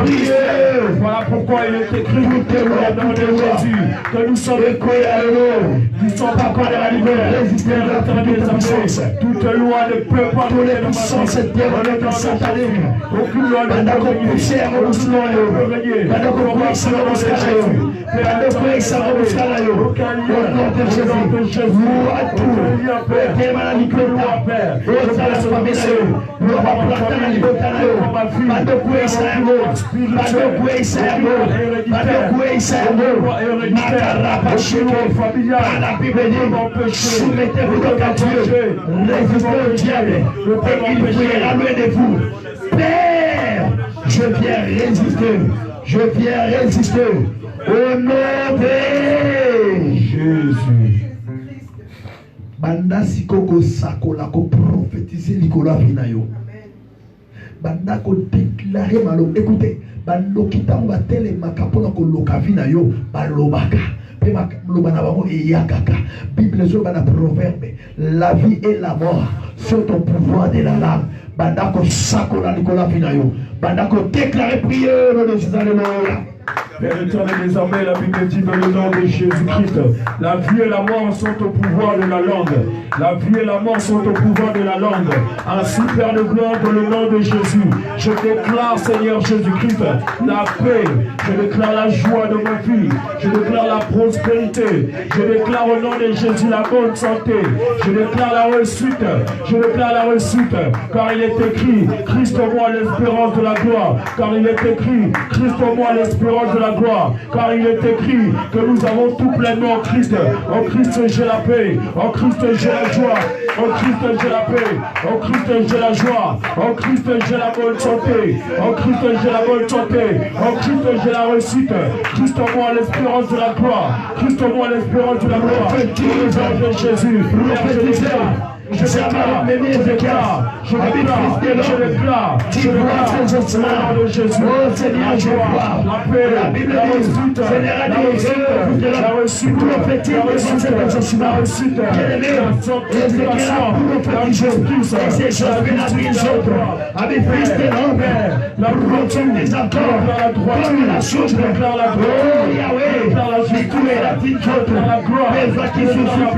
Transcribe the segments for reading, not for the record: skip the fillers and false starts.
prier. Voilà pourquoi il est écrit au nom de Jésus que nous sommes qui sont pas contre la liberté, résister à l'éternel des puissances. Toute loi ne peut pas nous les puissances cette terre en étant satanique. Aucune loi ne peut régner. Soumettez-vous donc à Dieu, résistez au diable, et il fuira loin de vous. Père, je viens résister au nom de Jésus. Banda sikoko sakola ko prophétiser Nicolas Vinayo. Banda ko déclarer malo. Écoutez, bando kita on va tele makapona ko loka Vinayo balobaka. Bible proverbe, la vie et la mort sont au pouvoir de la langue. Bandako sakola Nicolas Finayo. Bandako déclarer prière de Jésus. Alléluia. Père éternel des armées, la Bible dit dans le nom de Jésus-Christ, la vie et la mort sont au pouvoir de la langue. La vie et la mort sont au pouvoir de la langue. Ainsi, Père de gloire, dans le nom de Jésus, je déclare, Seigneur Jésus-Christ, la paix. Je déclare la joie de ma vie. Je déclare la prospérité. Je déclare au nom de Jésus la bonne santé. Je déclare la réussite. Je déclare la réussite. Car il est écrit, Christ en moi l'espérance de la gloire. Car il est écrit, Christ en moi l'espérance de la gloire, car il est écrit que nous avons tout pleinement en Christ. En Christ j'ai la paix, en Christ j'ai la joie, en Christ j'ai la paix, en Christ j'ai la joie, en Christ j'ai la bonne santé, en Christ j'ai la bonne santé, en Christ j'ai la réussite. Christ en moi l'espérance de la gloire, Christ en moi l'espérance de la gloire. Au nom de Jésus, je déclare, je déclare, je déclare, de Jésus, oh Seigneur, je vois, la paix, la Bible dit, Seigneur a dit, la réussite, prophétique, la réussite, la réussite, la justice, et c'est chose que la vie des autres, avec Christ et l'homme, la protection des accords, comme la chose, oh Yahweh, la victoire et la victoire, la gloire, les voix qui souffrent,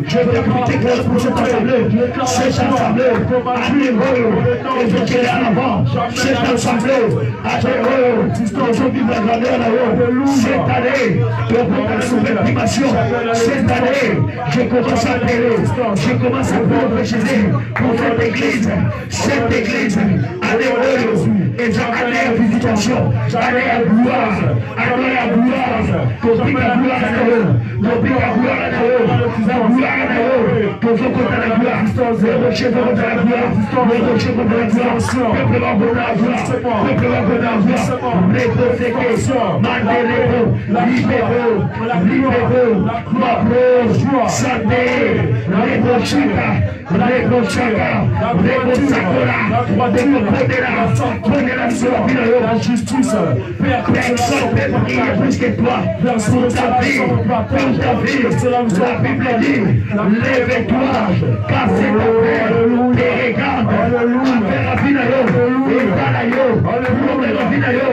je déclare pour cette assemblée. Cette assemblée a des rôles et je dirai à l'avant. Cette assemblée a des rôles aujourd'hui va regarder à la haut. Cette année, pour la nouvelle dimension, cette année, je commence à appeler, je commence à prophétiser pour cette église. Cette église a des rôles et j'en ai à visitation, j'en ai à gloire, pour pique à gloire à la haut, pour pique à gloire à la haut, la gloire à la haut, pour ce côté à la gloire. Le rocher de la gloire, le rocher de la gloire, peuple va donner la gloire, peuple va donner la gloire, les conséquences, mandez-les, libérez, ma santé, les brochaka, les la justice, personne ne peut prier plus que toi, pour ta vie, la Bible dit, lève-toi, car c'est ta paix, et regarde, affaire à Vinayo, et Talayo, pour la Vinayo, et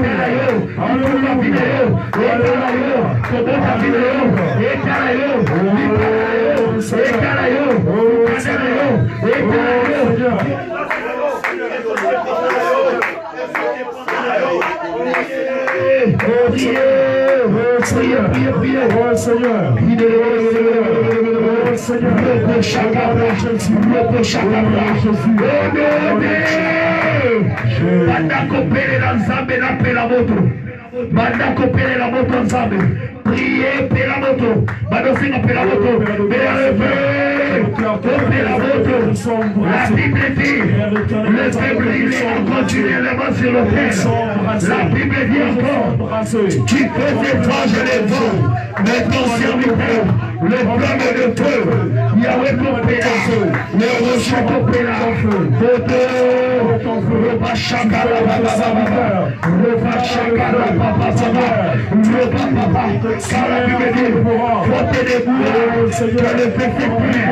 Talayo, pour la Vinayo, et Talayo, pour la Vinayo, et Talayo, et Talayo, et Talayo, Seigneur, priez, pela moto, badosinga pela moto, la Bible dit, le peuple il est continuellement sur le terre. La Bible dit encore, tu peux étranger les vents, mais ton serviteur, le flamme de feu, Yahweh Kopéla, le rocher Kopéla, le Bachakala, le Bachakala, car la Bible dit, portez les bouts, que le péché prie,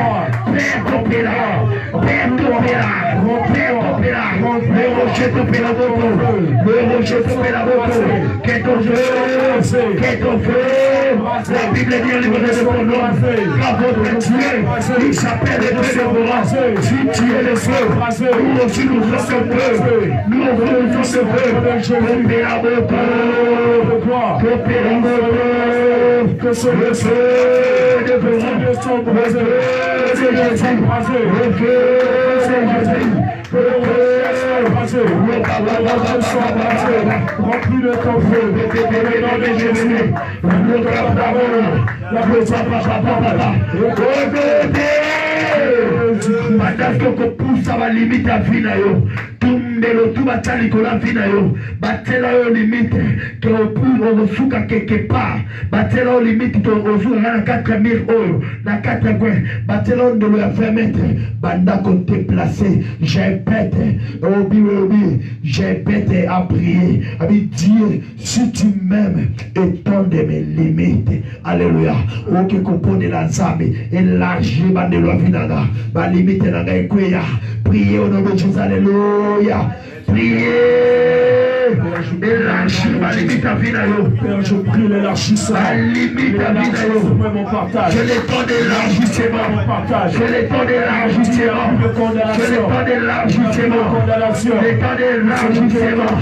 Père t'opéra, Père t'opéra, Père t'opéra, le rocher t'opéra beaucoup, le rocher t'opéra beaucoup, qu'est ton feu, qu'est ton feu, la Bible dit en livre de ton nom, car votre Dieu, il s'appelle le Dieu de Bora, si tu es le feu, nous aussi nous sommes le feu, nous aussi nous sommes le feu, t'opéra beaucoup, t'opéra beaucoup, que ce le feu de Bora, le feu de Jésus, le feu de Jésus, remplis de ton feu, au nom de Jésus, le cœur d'amour, la parce que pousse à la limite à vie, tumbelo tu batali kola vina yo batela yo limite que au plus on suka quelque part batela yo limite to ozu na 4000 euros na 4 coins batela on de le faire mettre banda qu'on te placer j'ai pété obi j'ai pété à prier abi Dieu si tu m'aimes étends de mes limites alléluia OK compone la nzambe élargir bande lo vinanga ba limite na ngai kweya priez au nom de Jésus alléluia. Priez. Élargis ma limite à vie. Père, je prie l'élargissement. Ma limite à vie. Je l'ai temps d'élargissement. Je l'ai temps d'élargissement. Je l'ai temps d'élargissement. Je l'ai temps d'élargissement.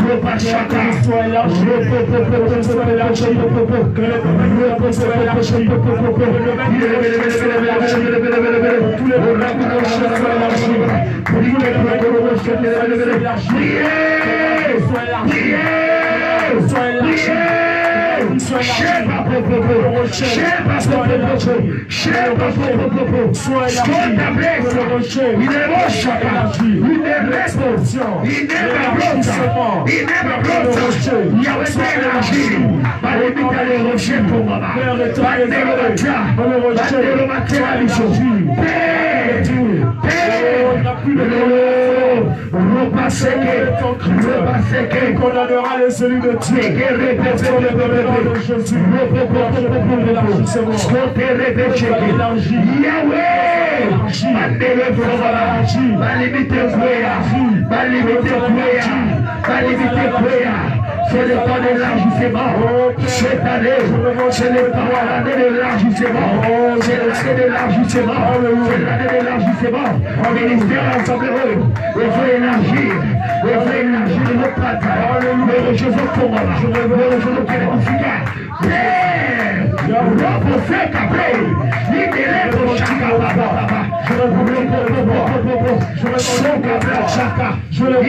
Repas chacun. condamnera les cellules de Dieu. C'est le temps d'élargissement. Cette année, c'est le temps de l'élargissement. C'est l'année d'élargissement. C'est l'année d'élargissement. Au ministère ensemble, il faut élargir. Il faut élargir le pata. Le rejeton pour moi. Le rejeton pour moi. Reposer capé. Libéré pour chacun. Je le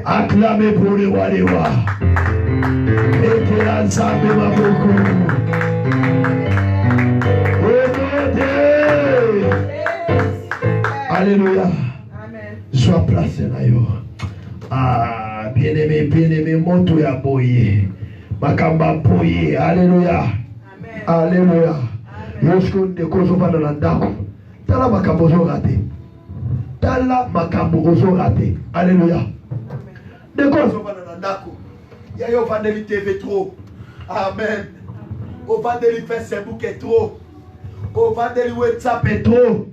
acclamez pour le roi des rois. Et la Zambe m'a beaucoup. Alléluia. Sois placé là. Ah, bien-aimé, monte ya boye. Makamba boye. Alléluia. Alléluia. Lorsque de causes va dans la dame, t'as la makambo raté. T'as la makambo raté. Alléluia. De causes va dans la dame. Ya yo vandeli TV trop. Amen. Au vandeli Facebook est trop. Au vandeli WhatsApp est trop.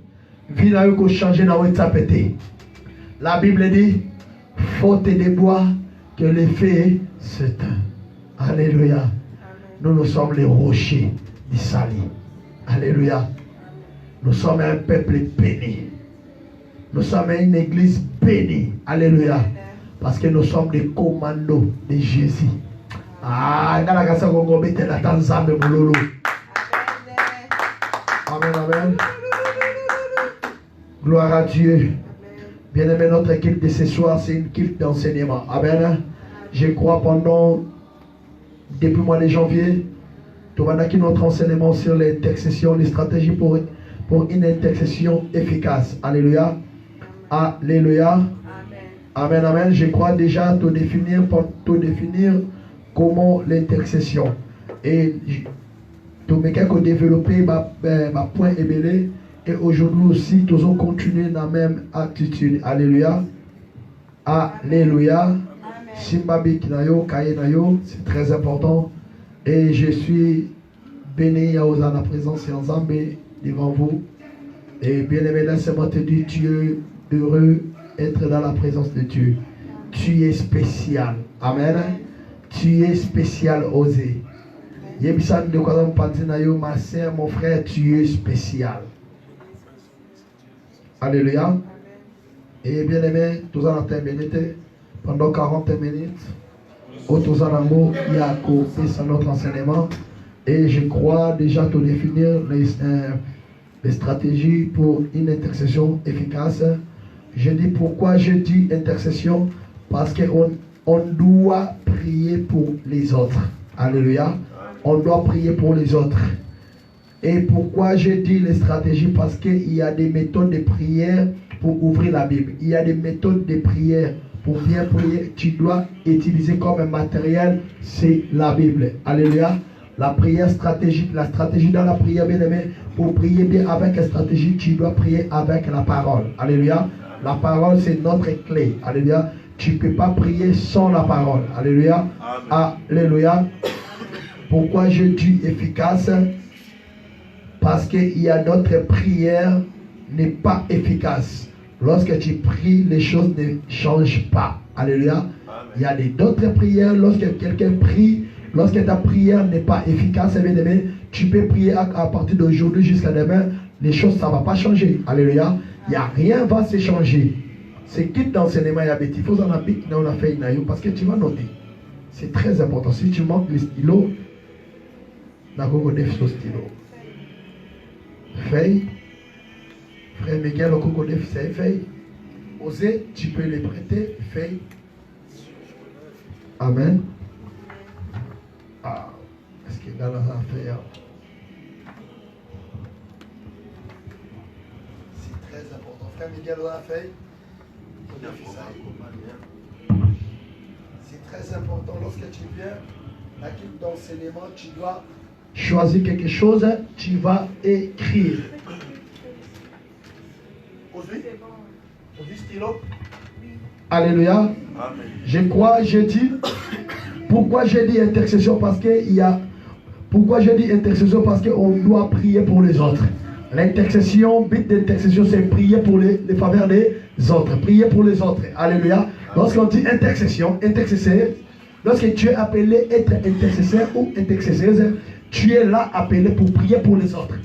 Vina yo ko changer dans WhatsApp été. La Bible dit faute des bois que les fées s'éteignent. Alléluia. Nous sommes les rochers du Sali. Alléluia. Nous sommes un peuple béni. Nous sommes une église bénie. Alléluia. Parce que nous sommes des commandos de Jésus. Ah, dans la casa Congo, mettez la Tanzanie, Moulolo. Amen, amen. Gloire à Dieu. Bien-aimé, notre équipe de ce soir, c'est une équipe d'enseignement. Amen. Je crois depuis le mois de janvier, nous avons acquis notre enseignement sur l'intercession, les stratégies pour une intercession efficace. Alléluia. Alléluia. Amen, amen. Je crois déjà te définir comment l'intercession. Et tout le monde développer ma point ébélé. Et aujourd'hui aussi, nous allons continuer dans la même attitude. Alléluia. Alléluia. Simbabi Kinayo, Kayenayo, c'est très important. Et je suis béni à la présence et en Zambé devant vous. Et bien aimé, laissez-moi te dire, tu es heureux d'être dans la présence de Dieu. Tu es spécial. Amen. Tu es spécial, osé. Yebisan de Kwadam Pantinayo, ma sœur, mon frère, tu es spécial. Alléluia. Et bien aimé, tous en terminé pendant 40 minutes. Tous en amour, il y a coupé sur notre enseignement. Et je crois déjà te définir les stratégies pour une intercession efficace. Je dis pourquoi je dis intercession, parce qu'on doit prier pour les autres. Alléluia. On doit prier pour les autres. Et pourquoi je dis les stratégies? Parce qu'il y a des méthodes de prière pour ouvrir la Bible. Il y a des méthodes de prière pour bien prier. Tu dois utiliser comme un matériel, c'est la Bible. Alléluia. La prière stratégique, la stratégie dans la prière, bien aimé, pour prier bien avec la stratégie, tu dois prier avec la parole. Alléluia. La parole, c'est notre clé. Alléluia. Tu ne peux pas prier sans la parole. Alléluia. Amen. Alléluia. Pourquoi je dis efficace? Parce qu'il y a d'autres prières n'est pas efficace. Lorsque tu pries, les choses ne changent pas. Alléluia. Il y a d'autres prières, lorsque quelqu'un prie, lorsque ta prière n'est pas efficace, tu peux prier à partir d'aujourd'hui jusqu'à demain, les choses, ça ne va pas changer. Alléluia. Il n'y a rien va se changer. C'est quitte d'enseignement, il faut en appliquer dans la feuille, parce que tu vas noter. C'est très important. Si tu manques le stylo, tu vas connaître ce stylo. Feuille. Frère Miguel, au coco de c'est feuille. Osez, tu peux les prêter. Feuille. Amen. Ah, est-ce qu'il y a la affaire? C'est très important. Frère Miguel, on a feuille. C'est très important. Lorsque tu viens, l'équipe d'enseignement, tu dois choisir quelque chose, tu vas écrire. Stylo. Alléluia. Amen. Je crois, je dis. Pourquoi je dis intercession? Parce qu'il y a. Pourquoi je dis intercession? Parce qu'on doit prier pour les autres. L'intercession, but d'intercession, c'est prier pour les faveurs des autres. Prier pour les autres. Alléluia. Lorsqu'on dit intercession, intercesseur, lorsque tu es appelé être intercesseur ou intercesseuse, tu es là appelé pour prier pour les autres.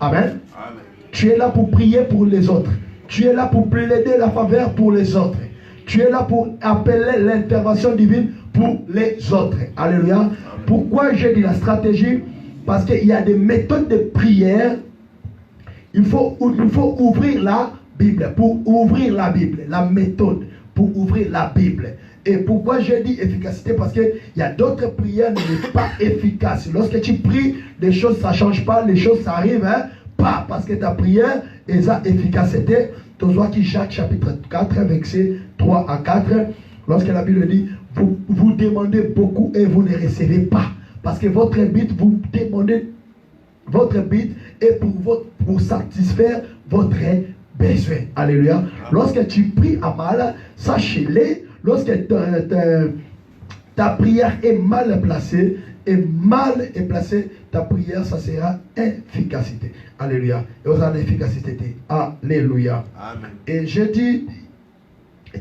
Amen. Amen. Tu es là pour prier pour les autres. Tu es là pour plaider la faveur pour les autres. Tu es là pour appeler l'intervention divine pour les autres. Alléluia. Amen. Pourquoi j'ai dit la stratégie? Parce qu'il y a des méthodes de prière. Il faut ouvrir la Bible. Pour ouvrir la Bible, la méthode pour ouvrir la Bible. Et pourquoi je dis efficacité? Parce qu'il y a d'autres prières qui ne sont pas efficaces. Lorsque tu pries, les choses, ça ne change pas, les choses, ça arrive, hein? Pas parce que ta prière est efficacité. Tu vois qui Jacques chapitre 4, verset 3 à 4, lorsque la Bible dit, vous demandez beaucoup et vous ne recevez pas. Parce que votre but, vous demandez, votre but est pour satisfaire votre besoin. Alléluia. Lorsque tu pries à mal, sachez-le, lorsque ta prière est mal placée, ta prière, ça sera efficacité. Alléluia. Et vous avez l'efficacité. Alléluia. Amen. Et je dis,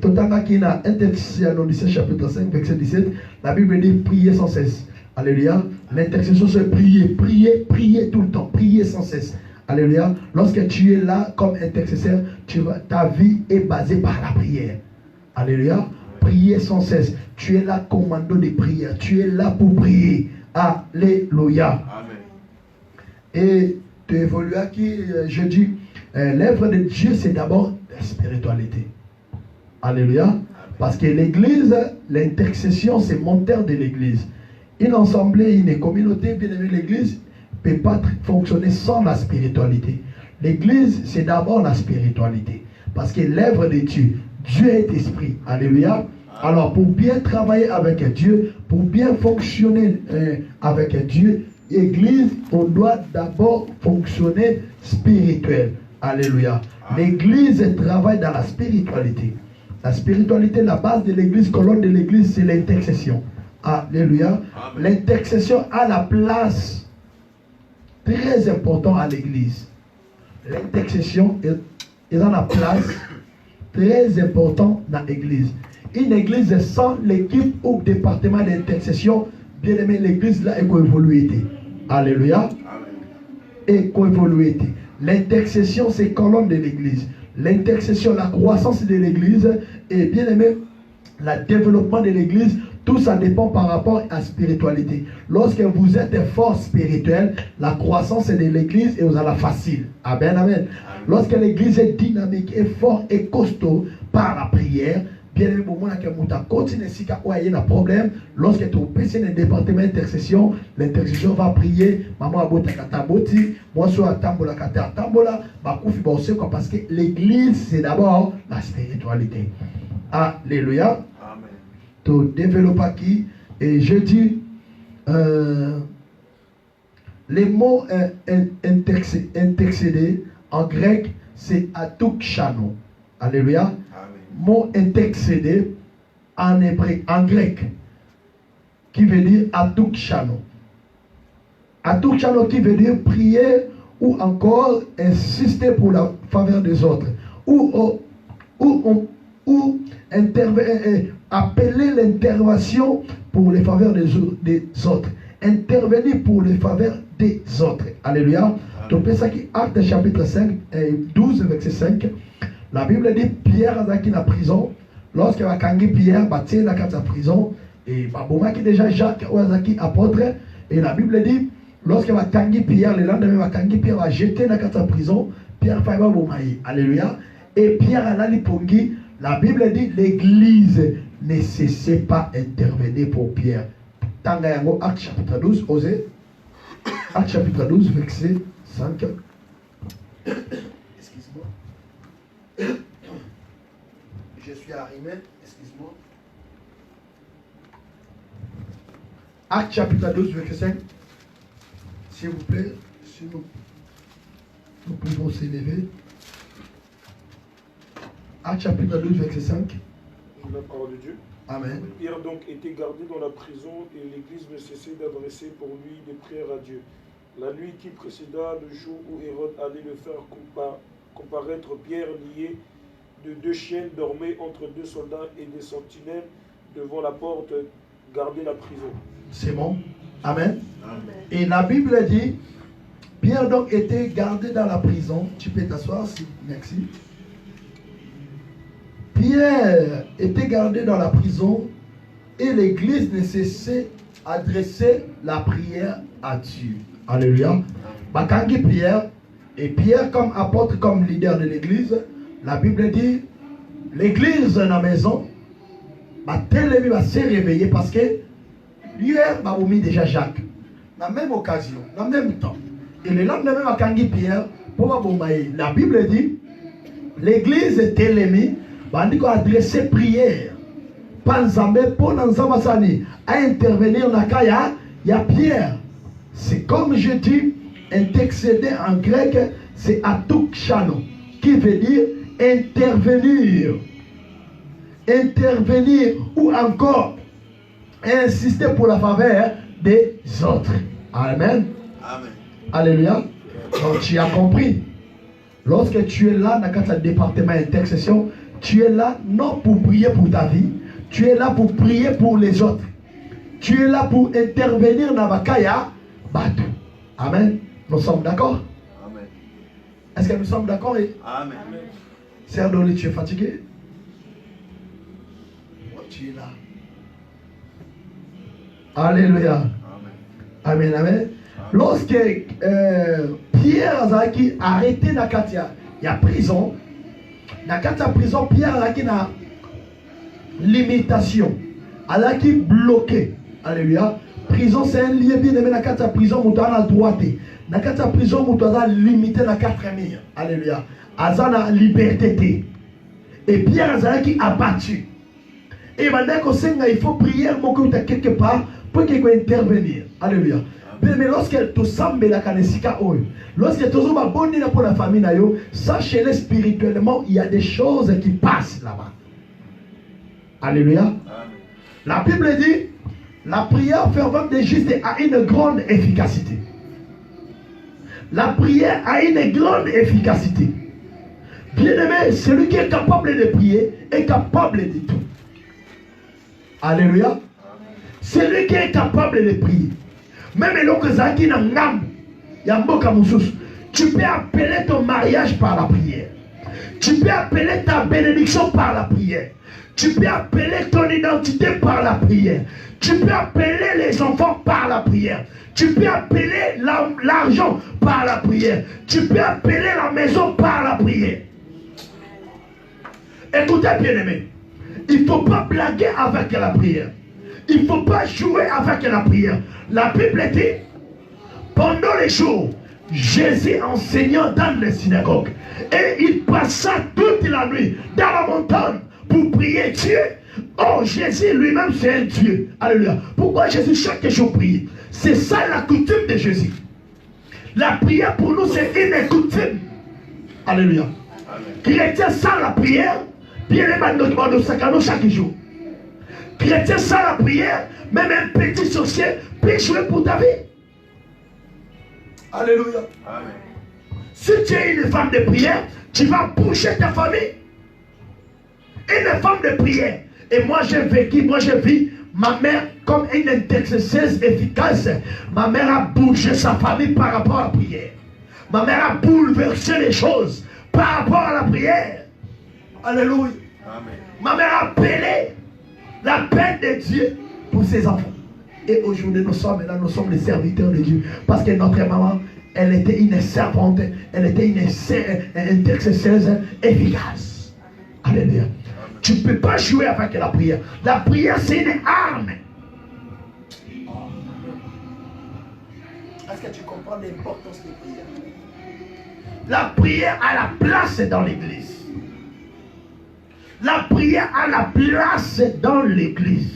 Totanga qui a 1 Thessaloniciens chapitre 5, verset 17, la Bible dit prier sans cesse. Alléluia. L'intercession, c'est prier, prier, prier tout le temps, prier sans cesse. Alléluia. Lorsque tu es là comme intercesseur, ta vie est basée par la prière. Alléluia. Prier sans cesse. Tu es là commando de prière. Tu es là pour prier. Alléluia. Amen. Et tu évolues à qui je dis, l'œuvre de Dieu, c'est d'abord la spiritualité. Alléluia. Parce que l'église, l'intercession, c'est moteur de l'église. Une assemblée, une communauté, bien aimé, l'église ne peut pas fonctionner sans la spiritualité. L'église, c'est d'abord la spiritualité. Parce que l'œuvre de Dieu, Dieu est esprit. Alléluia. Alors, pour bien travailler avec Dieu, pour bien fonctionner avec Dieu, l'église, on doit d'abord fonctionner spirituel. Alléluia. L'église travaille dans la spiritualité. La spiritualité, la base de l'église, colonne de l'église, c'est l'intercession. Alléluia. L'intercession a la place très importante à l'église. L'intercession est dans la place très importante dans l'église. Une église sans l'équipe ou département d'intercession, bien aimé, l'église là est coévoluée. Alléluia. Et coévoluée. L'intercession, c'est colonne de l'église. L'intercession, la croissance de l'église, et bien aimé, le développement de l'église, tout ça dépend par rapport à la spiritualité. Lorsque vous êtes fort spirituel, la croissance de l'église et vous allez facile. Amen, amen. Lorsque l'église est dynamique, est fort et costaud par la prière, bien aimé, au moment où vous continuez à avoir un problème, lorsque tu es dans le département d'intercession, l'intercession va prier, maman abota kataboti, moi soit tambola kata tambola, bakoufi ba quoi parce que l'église c'est d'abord la spiritualité. Alléluia. Tu développes qui et je dis les mots intercéder en grec c'est atukshano. Alléluia. Mot intercéder en hébreu, en grec, qui veut dire atukshano. Atukshano qui veut dire prier ou encore insister pour la faveur des autres. Ou appeler l'intervention pour les faveurs des autres. Intervenir pour les faveurs des autres. Alléluia. Donc, c'est ça qui Actes chapitre 5, 12, verset 5. La Bible dit Pierre est dans la prison. Lorsqu'il va kangi Pierre, il tient dans la prison. Et Baboma qui déjà Jacques Ouazaki apôtre. Et la Bible dit lorsqu'il va kangi Pierre, le lendemain va kangi Pierre va jeter dans la prison. Pierre va bomaï. Alléluia. Et Pierre a l'alipongi. La Bible dit l'église ne cessait pas d'intervenir pour Pierre. Tangayango, Acte chapitre 12, osez. Acte chapitre 12, verset 5. Excuse-moi. Je suis arrimé, excuse-moi. Acte chapitre 12, verset 5. S'il vous plaît, si nous pouvons s'élever. Acte chapitre 12, verset 5. La parole de Dieu. Amen. Pierre donc était gardé dans la prison et l'église ne cessait d'adresser pour lui des prières à Dieu. La nuit qui précéda le jour où Hérode allait le faire comparaître, Pierre lié de deux chiennes dormait entre deux soldats et des sentinelles devant la porte gardaient la prison. C'est bon. Amen. Amen. Et la Bible dit, Pierre donc était gardé dans la prison. Tu peux t'asseoir, merci. Pierre était gardé dans la prison et l'église ne cessait d'adresser la prière à Dieu. Alléluia. Bakangi Pierre, et Pierre comme apôtre, comme leader de l'église, la Bible dit, l'église dans la maison, Batelemi va se réveiller parce que hier, bah, mis déjà Jacques. La même occasion, en même temps. Et le lendemain, à Kangi Pierre, pour la Bible dit, l'église est Télémi, bah, on a adressé prière. Panzambe pour Nanzabasani à intervenir dans Kaya, il y a Pierre. C'est comme je dis, intercéder en grec, c'est atukshano, qui veut dire intervenir. Intervenir ou encore insister pour la faveur des autres. Amen. Amen. Alléluia. Donc tu as compris. Lorsque tu es là dans le département intercession, tu es là non pour prier pour ta vie, tu es là pour prier pour les autres. Tu es là pour intervenir dans Vakaya Batou. Amen. Nous sommes d'accord? Amen. Est-ce que nous sommes d'accord? Amen. Sœur Dolly, tu es fatigué? Oh, tu es là. Alléluia. Amen. Amen, amen. Lorsque Pierre Azaki a arrêté dans la prison, dans la prison, Pierre Azaki a limitation. Azaki bloqué. Alléluia. Prison, c'est un lieu bien aimé dans la prison, où tu as la droite. Dans la prison, où tu as limité dans 4 mille. Alléluia. Azana liberté. Et Pierre Azaki a battu. Et maintenant, il faut prier quelque part pour qu'il puisse intervenir. Alléluia. Mais lorsque tu sembles la canesika, lorsque tu as bon pour la famille, sachez-le spirituellement, il y a des choses qui passent là-bas. Alléluia. La Bible dit, la prière fervente des justes a une grande efficacité. La prière a une grande efficacité. Bien-aimé, celui qui est capable de prier est capable de tout. Alléluia. Celui qui est capable de prier. Même lorsque tu peux appeler ton mariage par la prière. Tu peux appeler ta bénédiction par la prière. Tu peux appeler ton identité par la prière. Tu peux appeler les enfants par la prière. Tu peux appeler l'argent par la prière. Tu peux appeler la maison par la prière. Écoutez bien aimé, il ne faut pas blaguer avec la prière. Il ne faut pas jouer avec la prière. La Bible dit, pendant les jours, Jésus enseignant dans les synagogues. Et il passa toute la nuit dans la montagne pour prier Dieu. Oh, Jésus lui-même, c'est un Dieu. Alléluia. Pourquoi Jésus chaque jour prie? C'est ça la coutume de Jésus. La prière pour nous, c'est une coutume. Alléluia. Chrétien sans la prière, bien les notre sacrament chaque jour. Chrétien sans la prière, même un petit sorcier peut jouer pour ta vie. Alléluia. Amen. Si tu es une femme de prière, tu vas bouger ta famille. Une femme de prière. Et moi j'ai vécu, moi j'ai vu ma mère comme une intercesseuse efficace. Ma mère a bougé sa famille par rapport à la prière. Ma mère a bouleversé les choses par rapport à la prière. Alléluia. Amen. Ma mère a appelé la paix de Dieu pour ses enfants. Et aujourd'hui, nous sommes là, nous sommes les serviteurs de Dieu. Parce que notre maman, elle était une servante, elle était une intercesseuse efficace. Alléluia. Tu ne peux pas jouer avec la prière. La prière, c'est une arme. Est-ce que tu comprends l'importance de la prière? La prière a la place dans l'église. La prière a la place dans l'église.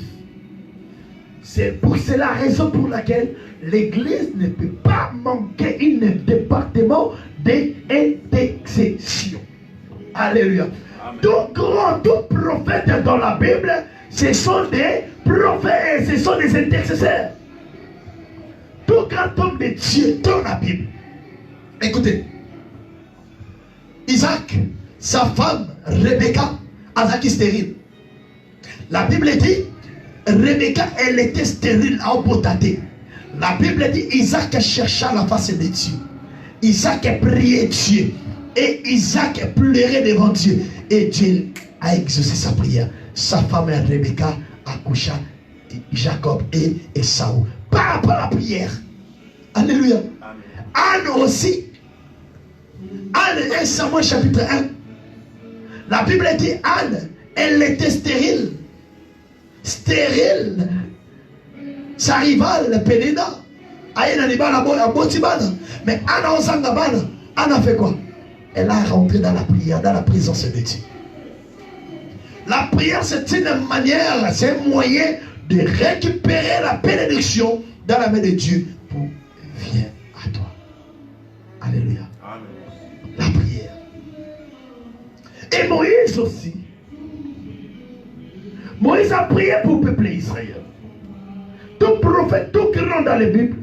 C'est la raison pour laquelle l'église ne peut pas manquer un département d'intercession. Alléluia. Tout grand, tout prophète dans la Bible, ce sont des prophètes, ce sont des intercesseurs. Tout grand homme de Dieu dans la Bible. Écoutez, Isaac, sa femme Rebecca, Isaac est stérile. La Bible dit, Rebecca, elle était stérile à Obotate. La Bible dit, Isaac chercha la face de Dieu. Isaac priait Dieu. Et Isaac pleurait devant Dieu. Et Dieu a exaucé sa prière. Sa femme Rebecca accoucha Jacob et Esaü. Par rapport à la prière. Alléluia. Anne aussi. Anne, 1 Samuel chapitre 1. La Bible dit Anne, elle était stérile. stérile. Sa rivale, Pénéda. Mais Anna Ozangabana, Anna fait quoi? Elle a rentré dans la prière, dans la présence de Dieu. La prière, c'est une manière, c'est un moyen de récupérer la bénédiction dans la main de Dieu pour viens à toi. Alléluia. Amen. La prière. Et Moïse aussi. Moïse a prié pour le peuple Israël. Tout prophète, tout qui rentre dans la Bible,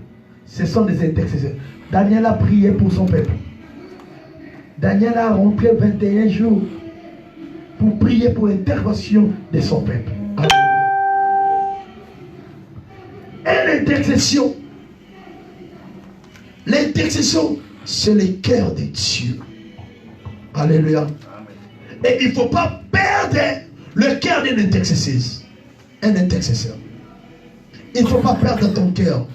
ce sont des intercesseurs. Daniel a prié pour son peuple. Daniel a rentré 21 jours pour prier pour l'intervention de son peuple. Et l'intercession, c'est le cœur de Dieu. Alléluia. Et il ne faut pas perdre le cœur d'un intercesseur. Un intercesseur. Il ne faut pas perdre ton cœur.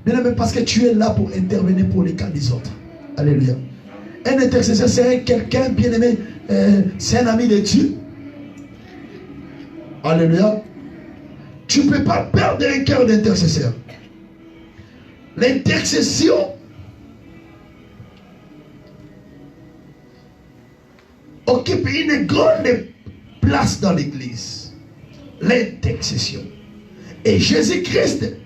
Bien aimé, parce que tu es là pour intervenir pour les cas des autres. Alléluia. Un intercesseur, c'est quelqu'un, bien aimé, c'est un ami de Dieu. Alléluia. Tu ne peux pas perdre un cœur d'intercesseur. L'intercession occupe une grande place dans l'église. L'intercession. Et Jésus-Christ,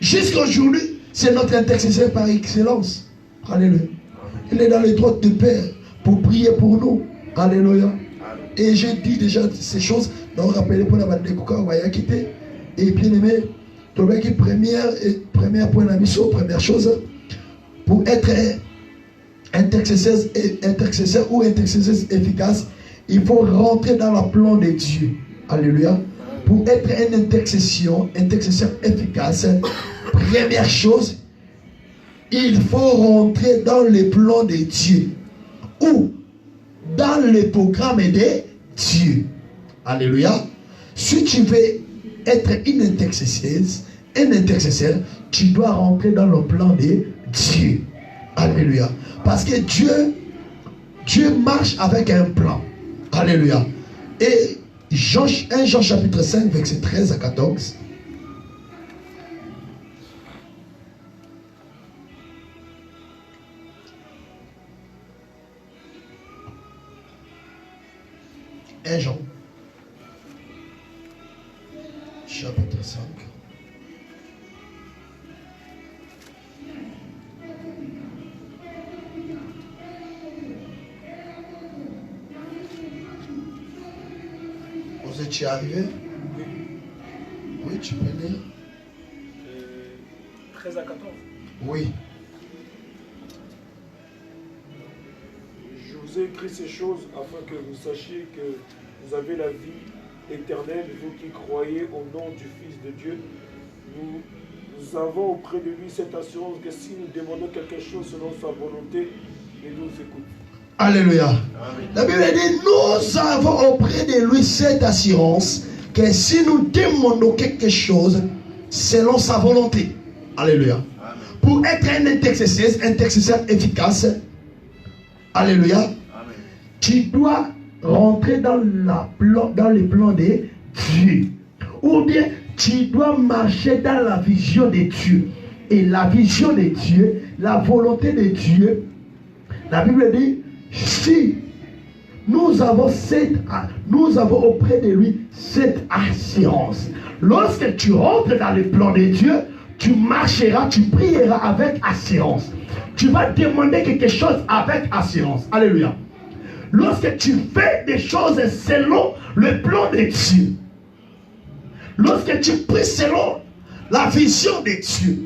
jusqu'à aujourd'hui, c'est notre intercesseur par excellence. Alléluia. Il est dans les droits de Père pour prier pour nous. Alléluia. Et j'ai dit déjà ces choses. Donc, rappelez pour la bande de Kouka, on va y quitter. Et bien aimé, première point de mission, première chose, pour être intercesseur ou intercesseuse efficace, il faut rentrer dans le plan de Dieu. Alléluia. Pour être un intercesseur efficace, première chose, il faut rentrer dans le plan de Dieu ou dans le programme de Dieu. Alléluia. Si tu veux être une intercesseuse, un intercesseur, tu dois rentrer dans le plan de Dieu. Alléluia. Parce que Dieu marche avec un plan. Alléluia. Et 1 Jean chapitre 5, verset 13 à 14. Jean chapitre 5. Vous étiez arrivé? Oui, tu peux lire. 13 à 14. Oui. Je vous ai écrit ces choses afin que vous sachiez que vous avez la vie éternelle, vous qui croyez au nom du Fils de Dieu. Nous avons auprès de lui cette assurance que si nous demandons quelque chose selon sa volonté, il nous écoute. Alléluia. Amen. La Bible dit, nous avons auprès de lui cette assurance que si nous demandons quelque chose selon sa volonté. Alléluia. Amen. Pour être un intercesseur efficace, alléluia, amen, tu dois rentrer dans les plans de Dieu. Ou bien tu dois marcher dans la vision de Dieu. Et la vision de Dieu, la volonté de Dieu, la Bible dit, si nous avons auprès de lui cette assurance. Lorsque tu rentres dans le plan de Dieu, tu marcheras, tu prieras avec assurance. Tu vas demander quelque chose avec assurance. Alléluia. Lorsque tu fais des choses selon le plan de Dieu, lorsque tu pries selon la vision de Dieu,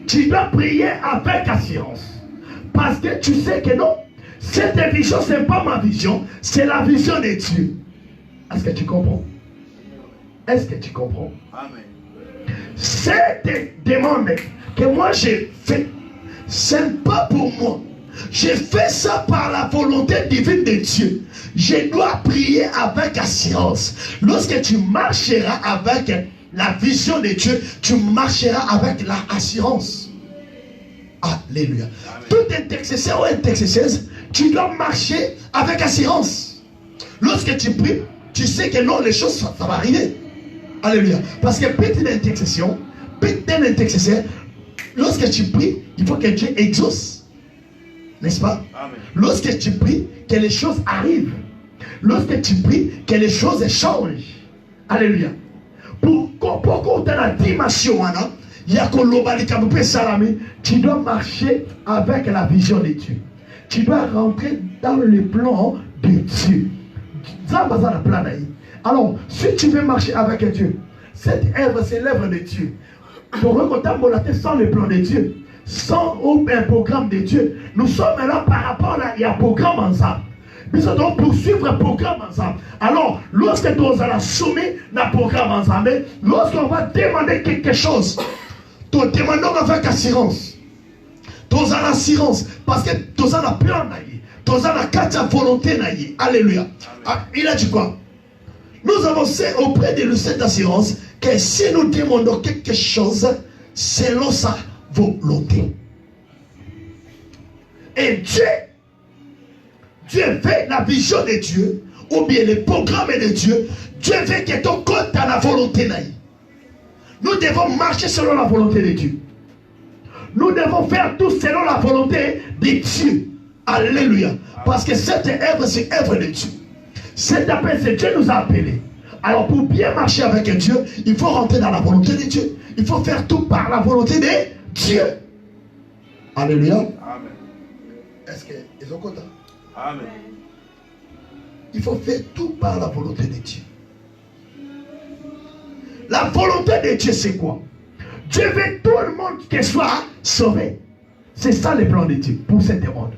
tu dois prier avec assurance. Parce que tu sais que non, cette vision, ce n'est pas ma vision, c'est la vision de Dieu. Est-ce que tu comprends? Est-ce que tu comprends? Amen. Cette demande que moi j'ai fait, ce n'est pas pour moi. J'ai fait ça par la volonté divine de Dieu. Je dois prier avec assurance. Lorsque tu marcheras avec la vision de Dieu, tu marcheras avec la assurance. Alléluia. Amen. Tout intercesseur ou intercesseuse, tu dois marcher avec assurance. Lorsque tu pries, tu sais que non, les choses, ça va arriver. Alléluia. Parce que petit d'intercession, lorsque tu pries, il faut que Dieu exauce. N'est-ce pas? Amen. Lorsque tu pries, que les choses arrivent. Lorsque tu pries, que les choses changent. Alléluia. Pour qu'on ait la dimension, tu dois marcher avec la vision de Dieu. Tu dois rentrer dans le plan de Dieu. Alors, si tu veux marcher avec Dieu, cette œuvre, c'est l'œuvre de Dieu. Pour reconnaître sans le plan de Dieu, sans un programme de Dieu, nous sommes là par rapport à un programme ensemble. Nous devons poursuivre un programme ensemble. Alors, lorsque nous allons soumettre un programme ensemble, lorsqu'on va demander quelque chose, nous demandons avec assurance. Nous avons l'assurance parce que nous avons le plan. Nous avons la volonté. Alléluia. Ah, il a dit quoi? Nous avançons auprès de cette assurance que si nous demandons quelque chose, selon sa volonté. Et Dieu fait la vision de Dieu, ou bien le programme de Dieu. Dieu veut que ton compte dans la volonté. Nous devons marcher selon la volonté de Dieu. Nous devons faire tout selon la volonté de Dieu. Alléluia. Parce que cette œuvre, c'est œuvre de Dieu. Cet appel, c'est Dieu nous a appelés. Alors pour bien marcher avec Dieu, il faut rentrer dans la volonté de Dieu. Il faut faire tout par la volonté de Dieu. Alléluia. Amen. Est-ce qu'ils ont content? Amen. Il faut faire tout par la volonté de Dieu. La volonté de Dieu, c'est quoi? Dieu veut tout le monde qui soit sauvé. C'est ça le plan de Dieu pour cette monde.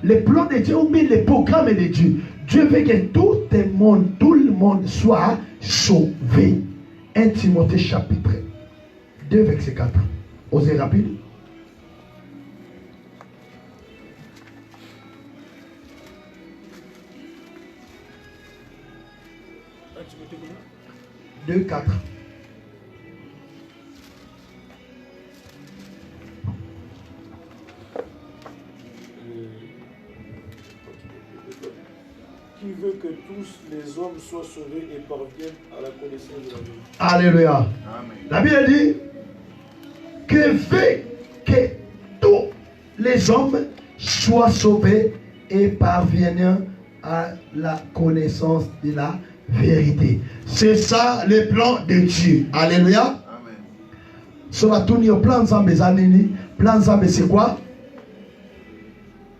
Le plan de Dieu ou bien le programme de Dieu. Dieu veut que tout le monde soit sauvé. 1 Timothée chapitre 2 verset 4. Osez rapide. « 2, 4. Qui veut que tous les hommes soient sauvés et parviennent à la connaissance de la vérité. » Alléluia. Amen. La Bible dit que veut que tous les hommes soient sauvés et parviennent à la connaissance de la vérité. C'est ça le plan de Dieu. Alléluia. Amen. Sur la tournée au plan ensemble des années, plan ensemble c'est quoi?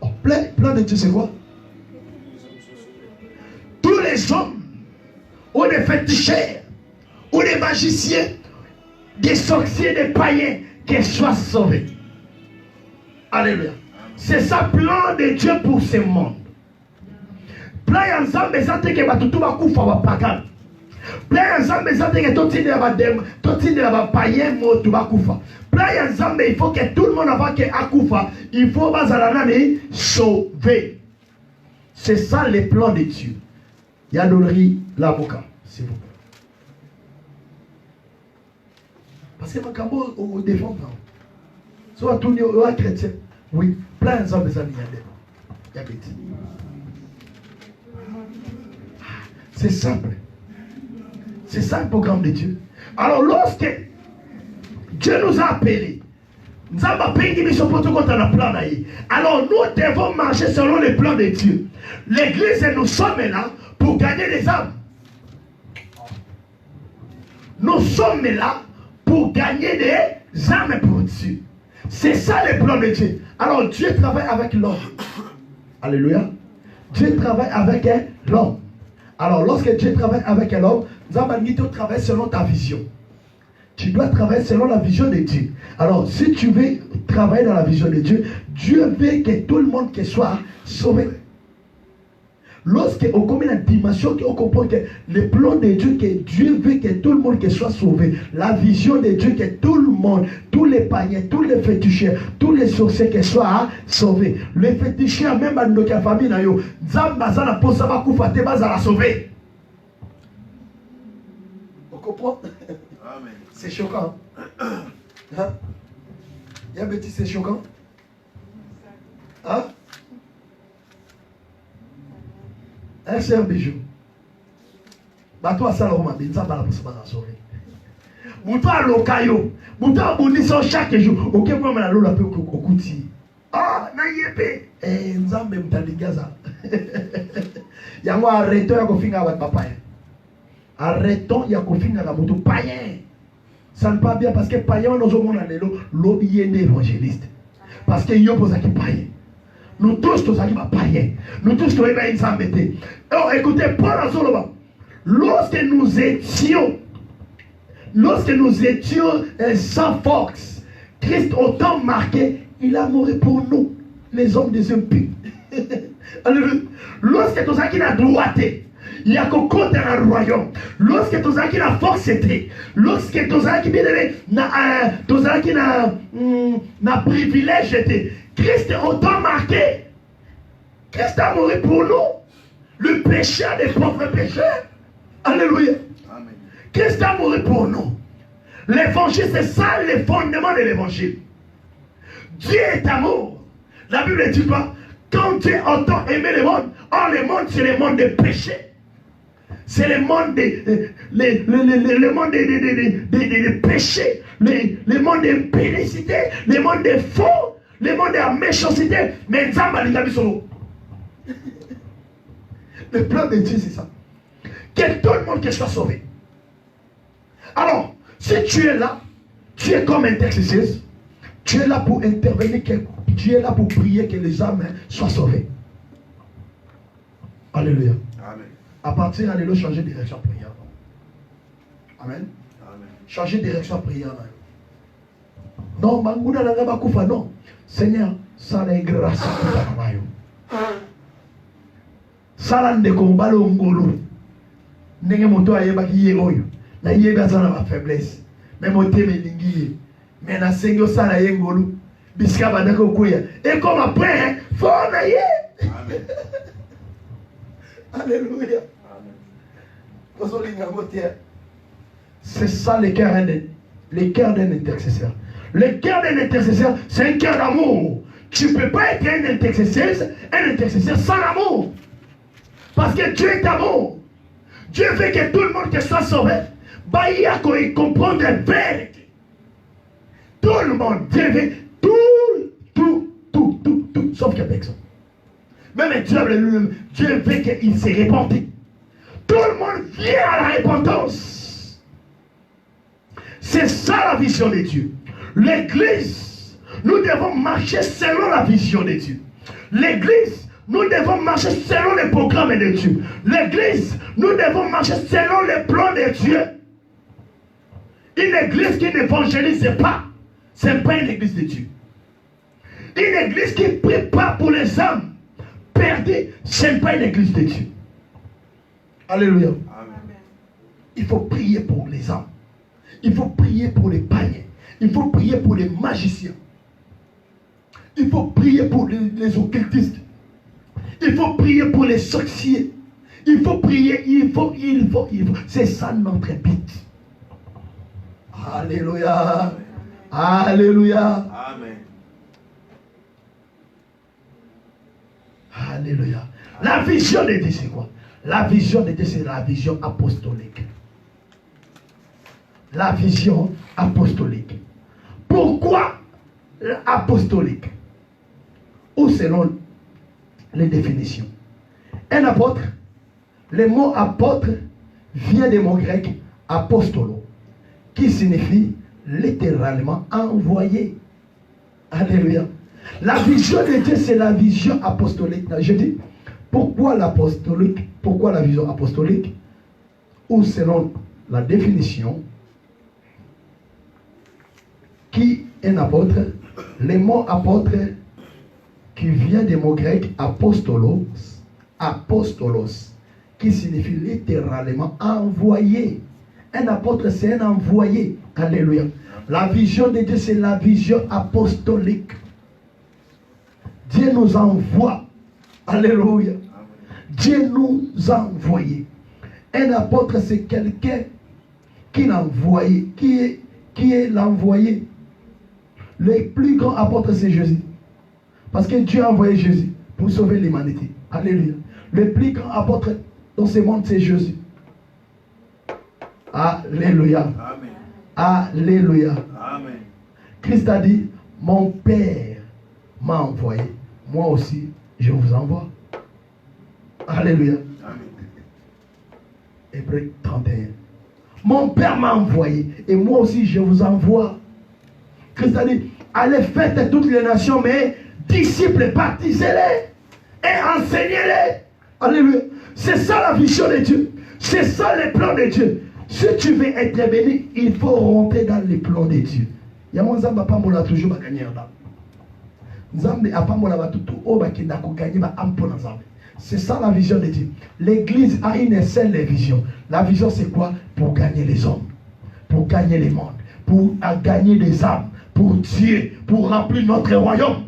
Oh, plan de Dieu c'est quoi? Tous les hommes, ou des féticheurs, ou des magiciens, des sorciers, des païens, qu'ils soient sauvés. Alléluia. C'est ça le plan de Dieu pour ce monde. Plan ensemble, mais ça te que batutu bakufa wa pagan. Plan ensemble, mais ça te que totine la païen motu bakufa. Plan ensemble, il faut que tout le monde avant que akufa, il faut bazalanani sauver. C'est ça le plan de Dieu. Il y a l'olerie, l'avocat, s'il vous plaît. Parce que Macambo, on défend pas. Soit tout le monde chrétien, oui, plein d'hommes des amis, il y a petit. C'est simple. C'est ça le programme de Dieu. Alors, lorsque Dieu nous a appelés, nous avons appelé alors nous devons marcher selon le plan de Dieu. L'église, nous sommes là pour gagner les âmes. Nous sommes là pour gagner des âmes pour Dieu. C'est ça le plan de Dieu. Alors Dieu travaille avec l'homme. Alléluia. Dieu travaille avec l'homme. Alors lorsque Dieu travaille avec l'homme, nous avons travailler selon ta vision. Tu dois travailler selon la vision de Dieu. Alors si tu veux travailler dans la vision de Dieu, Dieu veut que tout le monde soit sauvé. Lorsqu'on connaît la dimension, on comprend que le plan de Dieu, que Dieu veut que tout le monde soit sauvé. La vision de Dieu, que tout le monde, tous les païens, tous les féticheurs, tous les sorciers soient sauvés. Les féticheurs, même dans notre famille, sauvé. On comprend? C'est choquant. Hein? Il y a un petit, c'est choquant. Hein? Un cher bijou. Bah toi ça l'homme dit ça pour se sauver. Mouta lokayo. Mouta abondissant chaque jour. Ok, moi, je vais l'appeler au Kouti. Ah, naïepe. Eh, nzambe mtaligaza. Yango arrêtons ya kofinga wa papa. Arrêtons ya kofinga la moto païen. Ça ne pas bien parce que païen nous avons lelo l'objet évangéliste. Parce que yo pose qui païen. Nous tous tous qui païen. Nous tous tous va nzambe. Oh, écoutez Paul en solo. Lorsque nous étions sans force, Christ autant marqué, il a mouru pour nous, les hommes des impies. Lorsque tu as la droité, il y a qu'au dans le royaume. Lorsque tu as la force, lorsque tu as la privilège, Christ autant marqué. Christ a mouru pour nous, le pécheur des pauvres pécheurs. Alléluia. Amen. Christ a mouru pour nous. L'évangile, c'est ça le fondement de l'évangile. Dieu est amour. La Bible dit quoi? Quand Dieu entend aimer le monde, le monde c'est le monde des péchés. C'est le monde des péchés, le monde des impudicité, le monde des faux, le monde de la méchanceté. Mais le plan de Dieu, c'est ça. Que tout le monde soit sauvé. Alors, si tu es là, tu es comme intercesseuse, tu es là pour intervenir, tu es là pour prier que les âmes soient sauvées. Alléluia. Amen. À partir de là, changer de direction prière. Amen. Amen. Changer de direction prière. Non, non. Seigneur, ça n'est grâce à toi. Ça n'est combat le ngolo. Ndenge moto ayebaki ye oyo na yebi azana ba faiblesse mais moteme lingi mais na sengo sala ye ngolu bisika bandaka okuya et comme après faut na ye. Amen. Alléluia. Amen. C'est ça le cœur d'un intercesseur. Le cœur d'un intercesseur, c'est un cœur d'amour. Tu ne peux pas être un intercesseur sans amour. Parce que Dieu est amour. Dieu veut que tout le monde soit sauvé. Il y a qu'on comprendre la vérité. Tout le monde, Dieu veut tout, sauf que personne. Même Dieu veut qu'il se répande. Tout le monde vient à la repentance. C'est ça la vision de Dieu. L'église, nous devons marcher selon la vision de Dieu. L'église, nous devons marcher selon les programmes de Dieu. L'église, nous devons marcher selon les plans de Dieu. Une église qui n'évangélise pas, ce n'est pas une église de Dieu. Une église qui ne prie pas pour les âmes perdues, ce n'est pas une église de Dieu. Alléluia. Amen. Il faut prier pour les âmes. Il faut prier pour les païens. Il faut prier pour les magiciens. Il faut prier pour les occultistes. Il faut prier pour les sorciers. Il faut prier, il faut. C'est ça notre but. Alléluia. Amen. Alléluia. Amen. Alléluia. La vision de Dieu, c'est quoi? La vision de Dieu, c'est la vision apostolique. La vision apostolique. Pourquoi apostolique? Ou selon les définitions. Un apôtre, le mot apôtre vient du mot grec apostolo, qui signifie littéralement envoyé. Alléluia. La vision de Dieu, c'est la vision apostolique. Je dis, pourquoi l'apostolique? Pourquoi la vision apostolique? Ou selon la définition, qui est un apôtre? Le mot apôtre qui vient du mot grec apostolos, qui signifie littéralement envoyé. Un apôtre, c'est un envoyé. Alléluia. La vision de Dieu, c'est la vision apostolique. Dieu nous envoie. Alléluia. Dieu nous a envoyés. Un apôtre, c'est quelqu'un qui l'a envoyé. Qui est l'envoyé? Le plus grand apôtre, c'est Jésus. Parce que Dieu a envoyé Jésus pour sauver l'humanité. Alléluia. Le plus grand apôtre dans ce monde, c'est Jésus. Alléluia. Amen. Alléluia. Amen. Christ a dit, mon Père m'a envoyé. Moi aussi, je vous envoie. Alléluia. Amen. Hébreux 31. Mon Père m'a envoyé et moi aussi je vous envoie. Christ a dit, allez faites toutes les nations, mais disciples, baptisez-les et enseignez-les. Alléluia. C'est ça la vision de Dieu. C'est ça les plans de Dieu. Si tu veux être béni, il faut rentrer dans les plans de Dieu. Il y a mon Zamba Pambola toujours gagner là. Zambé a Pambola Batutu, Obakina gagner Ampona Zambé. C'est ça la vision de Dieu. L'église a une seule vision. La vision c'est quoi? Pour gagner les hommes, pour gagner les mondes, pour gagner des âmes, pour Dieu, pour remplir notre royaume.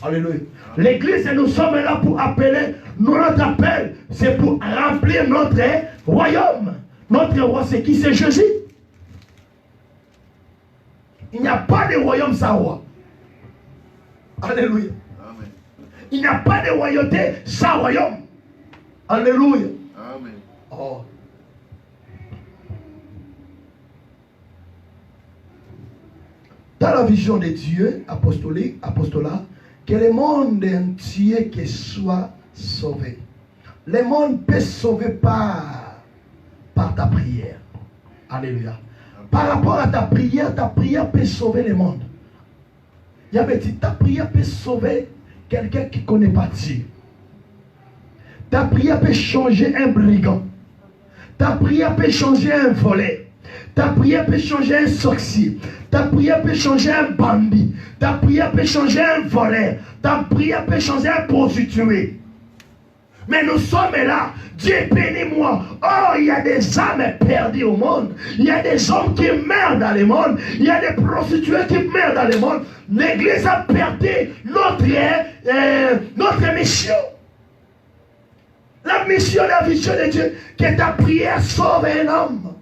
Alléluia. L'église, nous sommes là pour appeler, notre appel, c'est pour remplir notre royaume. Notre roi, c'est qui? C'est Jésus. Il n'y a pas de royaume sans roi. Alléluia. Amen. Il n'y a pas de royauté sans royaume. Alléluia. Amen. Oh. Dans la vision de Dieu, apostolat, que le monde entier qui soit sauvé. Le monde peut se sauver par ta prière. Alléluia. Par rapport à ta prière peut sauver le monde. Il y avait dit, ta prière peut sauver quelqu'un qui ne connaît pas Dieu. Ta prière peut changer un brigand. Ta prière peut changer un volet. Ta prière peut changer un sorcier. Ta prière peut changer un bandit. Ta prière peut changer un voleur. Ta prière peut changer un prostitué. Mais nous sommes là. Dieu bénis-moi. Oh, il y a des âmes perdues au monde. Il y a des hommes qui meurent dans le monde. Il y a des prostituées qui meurent dans le monde. L'église a perdu notre mission. La mission, la vision de Dieu, que ta prière sauve un homme.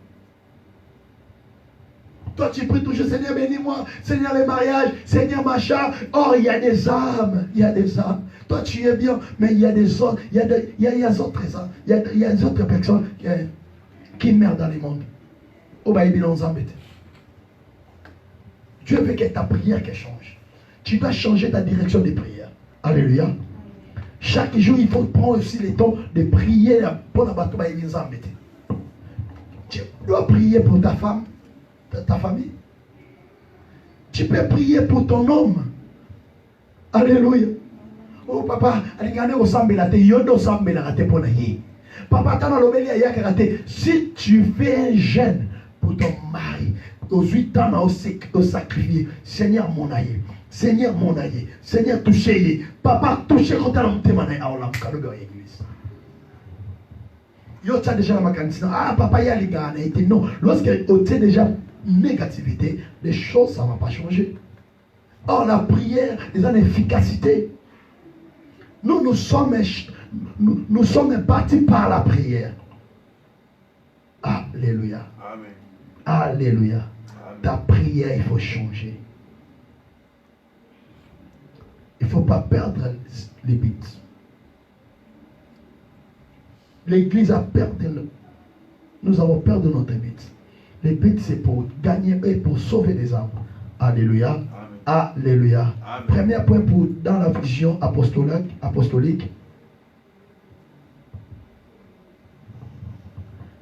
Toi, tu pries toujours, Seigneur, bénis-moi, Seigneur, le mariage, Seigneur, machin. Or, il y a des âmes, il y a des âmes. Toi, tu es bien, mais il y a des autres, il y a des autres âmes, il y a des autres personnes qui meurent dans le monde. Oh, bah, il nous embête. Dieu veut que ta prière qu'elle change. Tu dois changer ta direction de prière. Alléluia. Chaque jour, il faut prendre aussi le temps de prier pour la bateau, il nous embête. Tu dois prier pour ta femme, ta famille. Tu peux prier pour ton homme. Alléluia. Oh papa, papa, si tu fais un jeûne pour ton mari, aux 8 ans, au sacrifier, Seigneur mon aïe, Seigneur mon aïe, Seigneur touchez, papa touchez quand tu as l'église. Yo tu as déjà la cantina. Ah papa, il y a les gars, non. Lorsque tu as déjà négativité, les choses ça ne va pas changer. Or la prière est une efficacité. Nous sommes bâtis par la prière. Alléluia. Amen. Alléluia. Amen. Ta prière, il faut changer. Il ne faut pas perdre les buts. L'église a perdu. Nous avons perdu notre but. Le but, c'est pour gagner et pour sauver les âmes. Alléluia. Amen. Alléluia. Amen. Premier point dans la vision apostolique.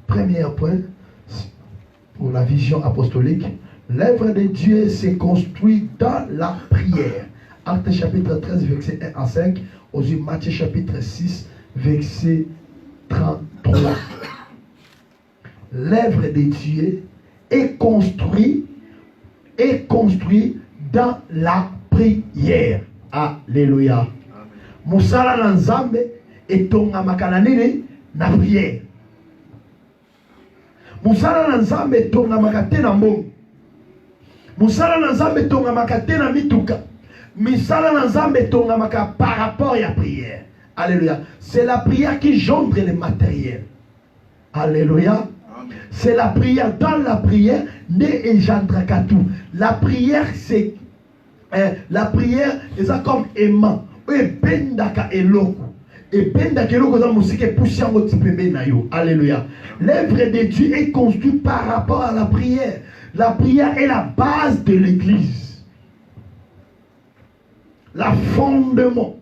Premier point pour la vision apostolique. L'œuvre de Dieu s'est construite dans la prière. Actes chapitre 13, verset 1 à 5. Aux yeux Matthieu chapitre 6, verset 33. L'œuvre de Dieu est construite dans la prière. Alléluia. Musala na nzambe etongamaka na nini? Na prière. Musala na nzambe etongamaka te na mbongo. Musala na nzambe etongamaka te na mituka. Misala na nzambe etongamaka par rapport à la prière. Alléluia. C'est la prière qui gendre le matériel. Alléluia. C'est la prière. Dans la prière, ne engendrera tout. La prière, c'est la prière, c'est comme aimant. Et bendaka eloko. Et bendaka eloko dans musique et pousser en haut na yo. Alléluia. L'œuvre de Dieu est construite par rapport à la prière. La prière est la base de l'église. La fondement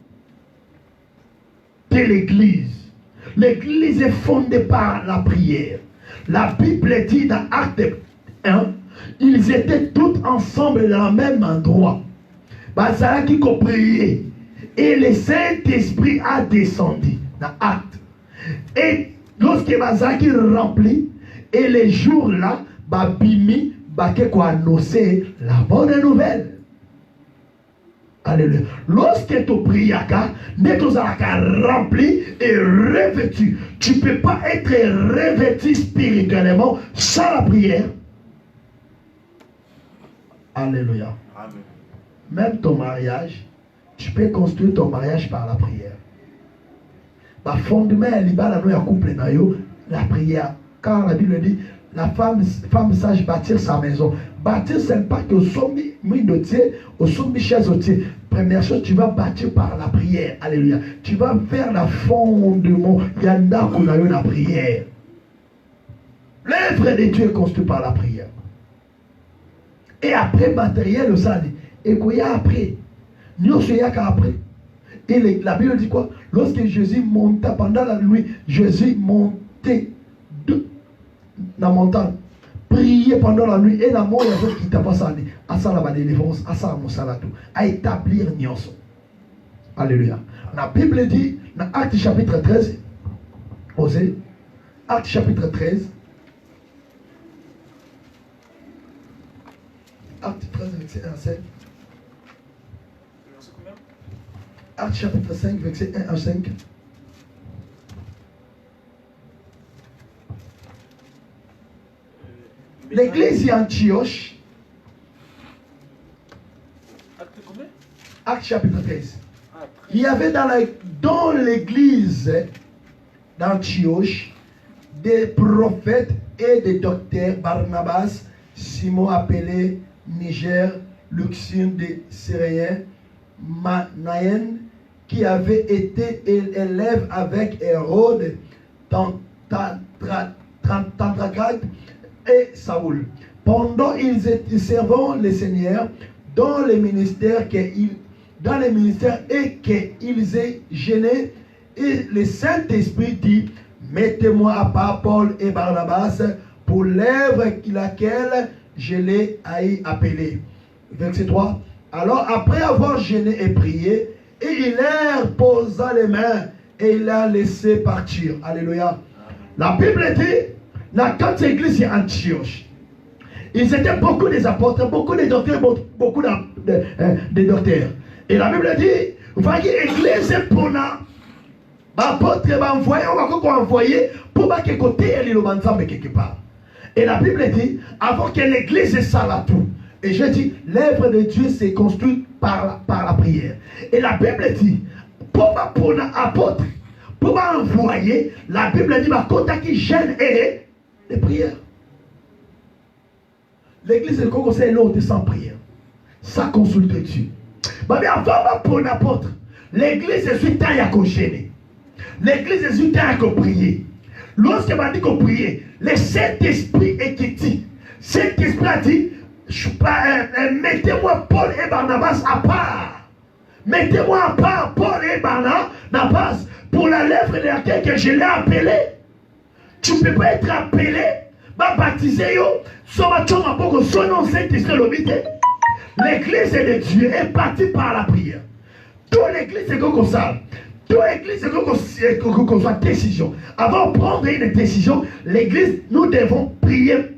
de l'église. L'église est fondée par la prière. La Bible dit dans Acte 1, ils étaient tous ensemble dans le même endroit. Bazara qui priait. Et le Saint-Esprit a descendu dans Acte. Et lorsque Bazara qui remplit, et les jours-là, Babimi, Baké quoi annoncer la bonne nouvelle. Alléluia. Lorsque tu pries, dès que tu as rempli et revêtu, tu ne peux pas être revêtu spirituellement sans la prière. Alléluia. Amen. Même ton mariage, tu peux construire ton mariage par la prière. Le fondement est couple, la prière. Car la Bible dit, la femme sage bâtir sa maison. Bâtir, ce n'est pas que au sommet, au sommet chaise au pied. Première chose, tu vas bâtir par la prière. Alléluia. Tu vas faire la fondement. Il y a la prière. L'œuvre de Dieu est construite par la prière. Et après, matériel, le sang. Et quoi, après? Nous sommes après. Et la Bible dit quoi? Lorsque Jésus monta pendant la nuit, Jésus montait dans la montagne. Prier pendant la nuit et la mort, il y a d'autres qui t'a pas salé. À ça, la délivrance, à ça, mon salato. À établir Nyonso. Alléluia. La Bible dit, dans Acte chapitre 13, osez, Acte chapitre 13, Acte 13, verset 1 à 5. Acte chapitre 5, verset 1 à 5. L'église d'Antioche. Acte chapitre 13. Il y avait dans l'église d'Antioche des prophètes et des docteurs, Barnabas, Simon appelé Niger, Luxine des Syriens, Manaïen, qui avait été élève avec Hérode, Tantracate et Saoul. Pendant ils étaient servant le Seigneur dans les ministères et qu'ils aient gêné, et le Saint-Esprit dit, mettez-moi à part Paul et Barnabas pour l'œuvre laquelle je les ai appelés. Verset 3. Alors après avoir gêné et prié, et il leur posa les mains et il l'a laissé partir. Alléluia. La Bible dit, dans 4 églises d'Antioche, ils étaient beaucoup des apôtres, beaucoup des docteurs, beaucoup des docteurs. Et la Bible dit, voyez, l'église pour l'apôtre, on va envoyer pour que côté elle est quelque part. Et la Bible dit, avant que l'église s'arrête tout. Et je dis, l'œuvre de Dieu s'est construite par la prière. Et la Bible dit, pour l'apôtre, pour envoyer, la Bible dit, quand qui gêne et les prières. L'église de Congo, c'est l'autre sans prière. Ça consulte Dieu. Mais avant pour l'apôtre, l'église est sur taille à gêner. L'église est sur taille à prier. Lorsque m'a dit qu'on priait, le Saint-Esprit est qui dit. Saint-Esprit a dit, mettez-moi Paul et Barnabas à part. Mettez-moi à part Paul et Barnabas pour la lèvre de laquelle que je l'ai appelé. Tu ne peux pas être appelé, baptisé, son nom Saint-Esprit l'obité. L'église de Dieu est partie par la prière. Toute l'église est comme ça. Toute l'église est comme ça. Décision. Avant de prendre une décision, l'église, nous devons prier.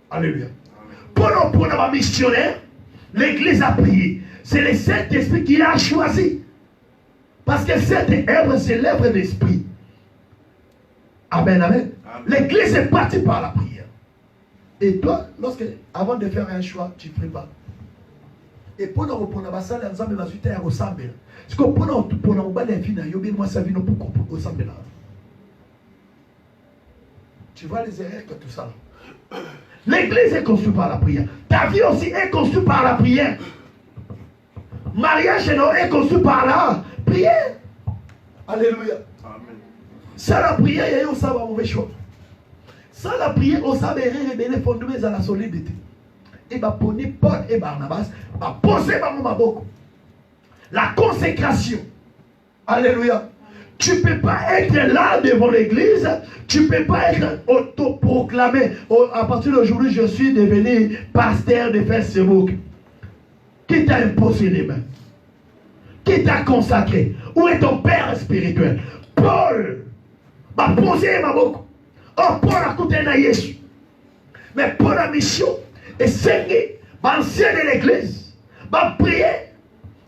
Alléluia. Pour nos missionnaires, l'église a prié. C'est le Saint-Esprit qui l'a choisi. Parce que cette œuvre, c'est l'œuvre de l'Esprit. Amen, amen. L'église est partie par la prière. Et toi, avant de faire un choix, tu ne pries pas. Et pour nous répondre à ça, les hommes vont se ressembler. Parce que pour nous battre les filles, moi ça vient pour ressembler. Tu vois les erreurs que tout ça. L'église est construite par la prière. Ta vie aussi est construite par la prière. Mariage est construit par la prière. Alléluia. Amen. Sans la prière, il y a un mauvais choix. Sans la prière, on savait révéler fondement à la solidité. Et bah pour Paul et Barnabas, bah poser ma beaucoup. La consécration. Alléluia. Tu ne peux pas être là devant l'église, tu ne peux pas être autoproclamé. À partir d'aujourd'hui, je suis devenu pasteur de Facebook. Qui t'a imposé les mains? Qui t'a consacré? Où est ton père spirituel? Paul m'a posé ma bouche. Oh, Paul a coûté à Jésus. Mais Paul a mission. Et c'est l'ancien de l'église. M'a prié.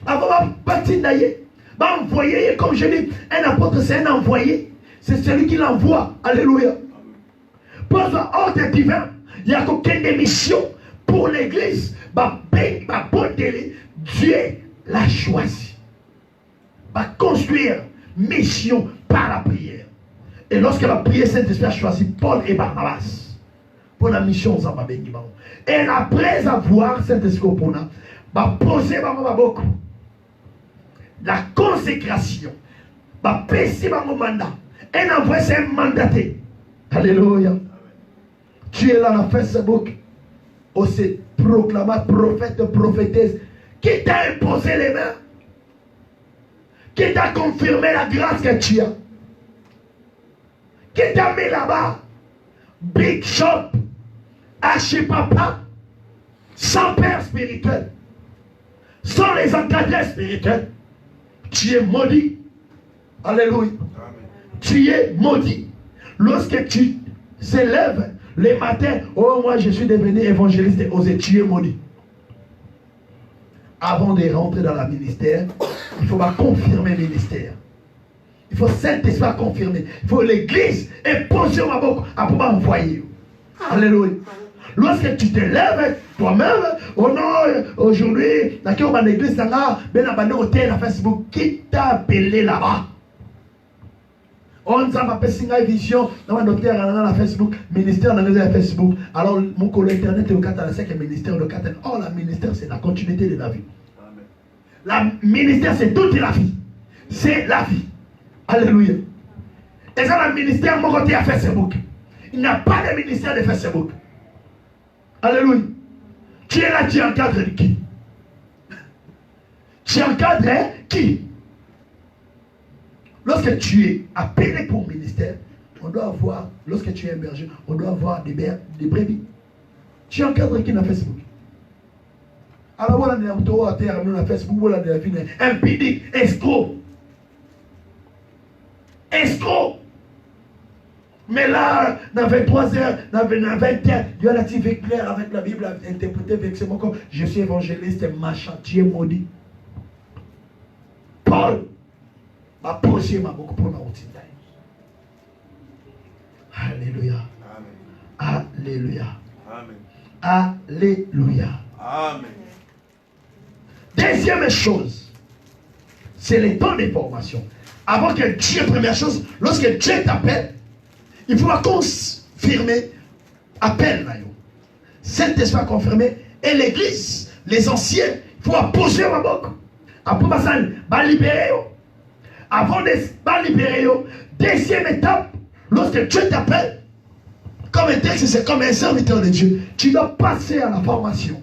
Avant ma partie d'ailleurs. M'a envoyé. Comme je dis, un apôtre, c'est un envoyé. C'est celui qui l'envoie. Alléluia. Pour son ordre divin, il n'y a aucune mission pour l'église. Dieu l'a choisi. Va construire mission par la prière. Et lorsque la prière, Saint-Esprit a choisi Paul et Barnabas pour la mission aux Amabé. Et après avoir Saint-Esprit va poser beaucoup la consécration, va passer mon mandat. Et envoyer c'est un mandaté. Alléluia. Tu es là dans Facebook. On se proclame prophète, prophétesse. Qui t'a imposé les mains? Qui t'a confirmé la grâce que tu as? Qui t'a mis là-bas? Big Shop, Archipapa, sans père spirituel, sans les encadrés spirituels. Tu es maudit. Alléluia. Amen. Tu es maudit. Lorsque tu s'élèves les matins, oh moi je suis devenu évangéliste et osé, tu es maudit. Avant de rentrer dans le ministère, il faut confirmer le ministère. Il faut Saint-Esprit confirmer. Il faut l'église imposer ma bouche pour m'envoyer. Alléluia. Lorsque tu te lèves toi-même, oh non, aujourd'hui, dans l'église, dans la Facebook, qui t'a appelé là-bas? On s'en va passer une vision dans la Facebook, ministère dans la Facebook. Alors, mon collègue internet est au Qatar, c'est que le ministère le Qatar. Oh, la ministère, c'est la continuité de la vie. Amen. La ministère, c'est toute la vie. C'est la vie. Alléluia. Et ça, le ministère, mon côté à Facebook. Il n'y a pas de ministère de Facebook. Alléluia. Tu es là, tu encadres qui? Tu encadres qui? Lorsque tu es appelé pour ministère, on doit avoir, lorsque tu es un berger, on doit avoir des brebis. Tu encadres qui dans Facebook? Alors voilà, on a terre Facebook, voilà, impudique, escroc. Escroc. Mais là, dans 23 heures, dans 20 heures, Dieu a activé clair avec la Bible, interprété avec ce mot comme je suis évangéliste, machin, tu es maudit. Paul m'a posé ma bouche pour ma routine. Alléluia. Amen. Alléluia. Amen. Alléluia. Amen. Deuxième chose, c'est le temps de formation. Avant que Dieu, première chose, lorsque Dieu t'appelle, il faut confirmer appel. Saint-Esprit confirmer. Et l'église, les anciens, il faut poser ma bouche. Après ça, va libérer. Avant de libérer, deuxième étape, lorsque Dieu t'appelle, comme un texte, c'est comme un serviteur de Dieu, tu dois passer à la formation.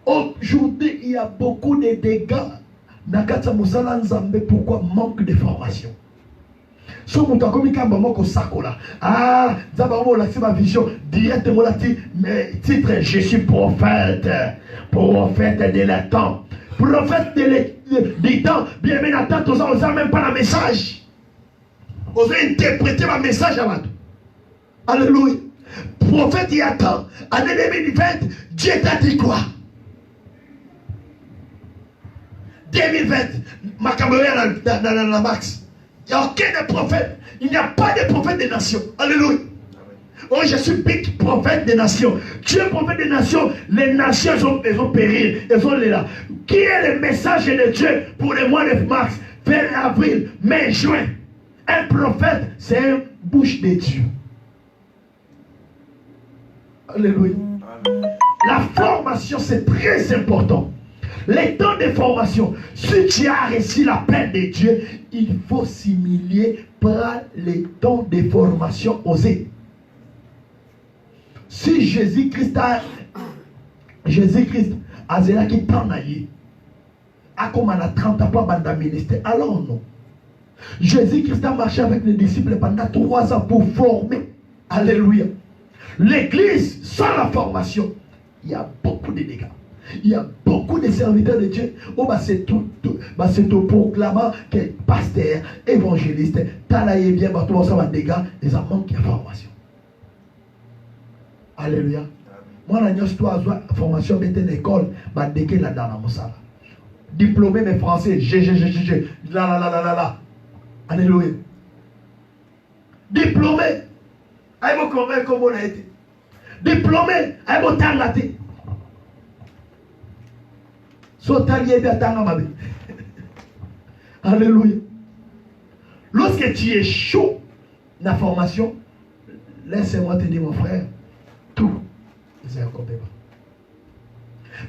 Aujourd'hui, il y a beaucoup de dégâts dans Katsa Moussala Nzambe. Pourquoi? Manque de formation. Si vous avez commis un moment comme ça, ah, d'abord, c'est ma vision directement là, titre, je suis prophète, prophète de l'étang, prophète du temps, bien maintenant, on n'a même pas le message. On a interprété le message avant. Alléluia. Prophète, il y a temps, année 2020, Dieu t'a dit quoi? 2020, ma caméra dans la max. Il n'y a aucun prophète. Il n'y a pas de prophète des nations. Alléluia. Oh, je suis big prophète des nations. Tu es prophète des nations. Les nations elles ont péri. Elles sont là. Qui est le message de Dieu pour le mois de mars, vers avril, mai, juin? Un prophète, c'est une bouche de Dieu. Alléluia. La formation, c'est très important. Les temps de formation, si tu as reçu l'appel de Dieu, il faut s'humilier prend le temps de formation osé. Si Jésus-Christ a zéla qui t'en a eu, a comme à 30 ans pour le ministère, alors non. Jésus-Christ a marché avec les disciples pendant 3 ans pour former. Alléluia. L'église, sans la formation, il y a beaucoup de dégâts. Il y a beaucoup de serviteurs de Dieu. Oh, c'est tout proclamant que pasteur, évangéliste, talaye bien, tout ça va dégâts, ils ont manqué de formation. Alléluia. Moi, la formation de l'école, ma dégué là dans la salle. Diplômé, mais français, là. Alléluia. Diplômé, aïe, vous convaincre comment on a été. Diplômé, aïe, vous tarlater. Sotalier bien tangamabe. Alléluia. Lorsque tu es chaud dans la formation, laisse-moi te dire, mon frère, tout est incompétent.